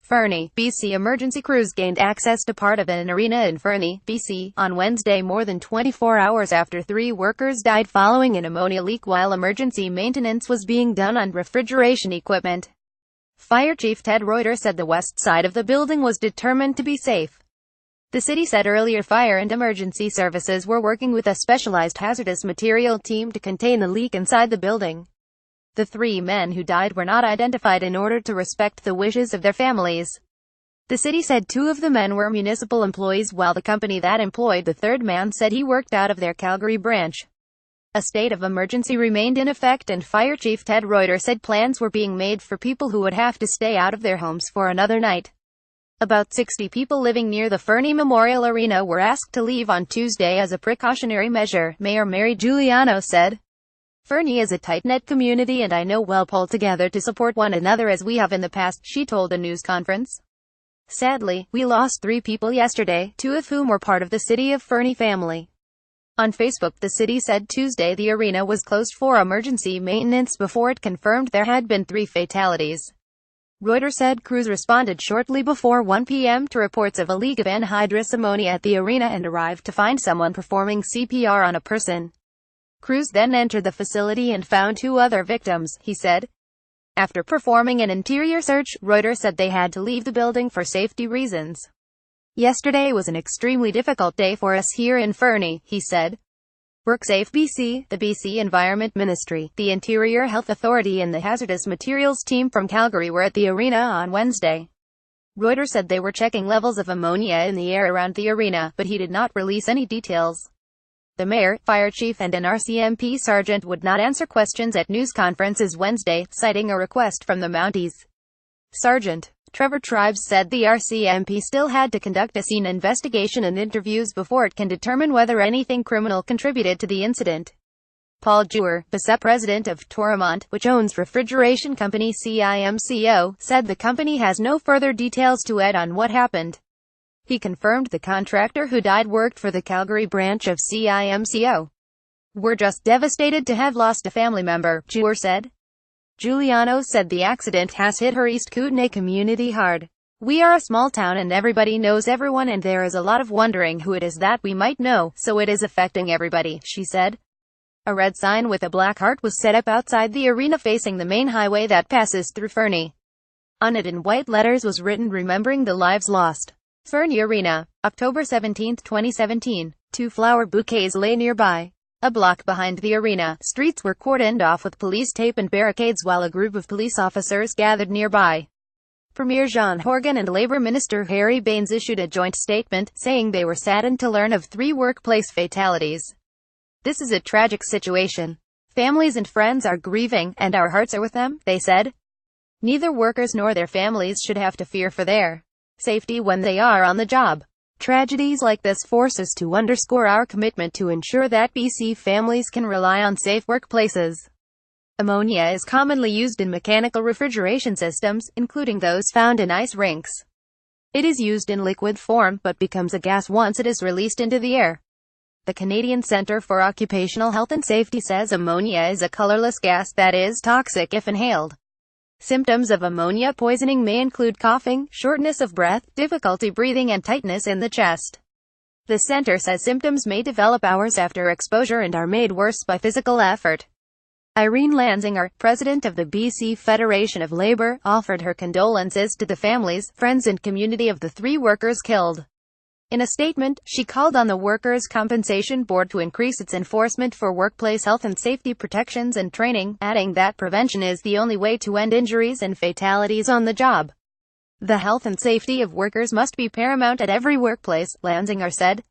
Fernie, BC emergency crews gained access to part of an arena in Fernie, BC, on Wednesday more than 24 hours after 3 workers died following an ammonia leak while emergency maintenance was being done on refrigeration equipment. Fire Chief Ted Reuter said the west side of the building was determined to be safe. The city said earlier fire and emergency services were working with a specialized hazardous material team to contain the leak inside the building. The 3 men who died were not identified in order to respect the wishes of their families. The city said 2 of the men were municipal employees while the company that employed the 3rd man said he worked out of their Calgary branch. A state of emergency remained in effect and Fire Chief Ted Reuter said plans were being made for people who would have to stay out of their homes for another night. About 60 people living near the Fernie Memorial Arena were asked to leave on Tuesday as a precautionary measure, Mayor Mary Giuliano said. Fernie is a tight-knit community and I know we'll pull together to support one another as we have in the past, she told a news conference. Sadly, we lost 3 people yesterday, 2 of whom were part of the City of Fernie family. On Facebook, the city said Tuesday the arena was closed for emergency maintenance before it confirmed there had been 3 fatalities. Reuters said crews responded shortly before 1 p.m. to reports of a leak of anhydrous ammonia at the arena and arrived to find someone performing CPR on a person. Crews then entered the facility and found 2 other victims, he said. After performing an interior search, Reuters said they had to leave the building for safety reasons. Yesterday was an extremely difficult day for us here in Fernie, he said. WorkSafe BC, the BC Environment Ministry, the Interior Health Authority and the Hazardous Materials team from Calgary were at the arena on Wednesday. Reuters said they were checking levels of ammonia in the air around the arena, but he did not release any details. The mayor, fire chief and an RCMP sergeant would not answer questions at news conferences Wednesday, citing a request from the Mounties. Sergeant Trevor Tribes said the RCMP still had to conduct a scene investigation and interviews before it can determine whether anything criminal contributed to the incident. Paul Dewar, vice president of Toromont, which owns refrigeration company CIMCO, said the company has no further details to add on what happened. He confirmed the contractor who died worked for the Calgary branch of CIMCO. We're just devastated to have lost a family member, Dewar said. Giuliano said the accident has hit her East Kootenay community hard. We are a small town and everybody knows everyone and there is a lot of wondering who it is that we might know, so it is affecting everybody, she said. A red sign with a black heart was set up outside the arena facing the main highway that passes through Fernie. On it in white letters was written remembering the lives lost. Fernie Arena, October 17, 2017. 2 flower bouquets lay nearby. A block behind the arena, streets were cordoned off with police tape and barricades while a group of police officers gathered nearby. Premier John Horgan and Labour Minister Harry Bains issued a joint statement, saying they were saddened to learn of 3 workplace fatalities. This is a tragic situation. Families and friends are grieving, and our hearts are with them, they said. Neither workers nor their families should have to fear for their safety when they are on the job. Tragedies like this force us to underscore our commitment to ensure that BC families can rely on safe workplaces. Ammonia is commonly used in mechanical refrigeration systems, including those found in ice rinks. It is used in liquid form, but becomes a gas once it is released into the air. The Canadian Centre for Occupational Health and Safety says ammonia is a colorless gas that is toxic if inhaled. Symptoms of ammonia poisoning may include coughing, shortness of breath, difficulty breathing and tightness in the chest. The center says symptoms may develop hours after exposure and are made worse by physical effort. Irene Lanzinger, president of the BC Federation of Labour, offered her condolences to the families, friends and community of the 3 workers killed. In a statement, she called on the Workers' Compensation Board to increase its enforcement for workplace health and safety protections and training, adding that prevention is the only way to end injuries and fatalities on the job. The health and safety of workers must be paramount at every workplace, Lanzinger said.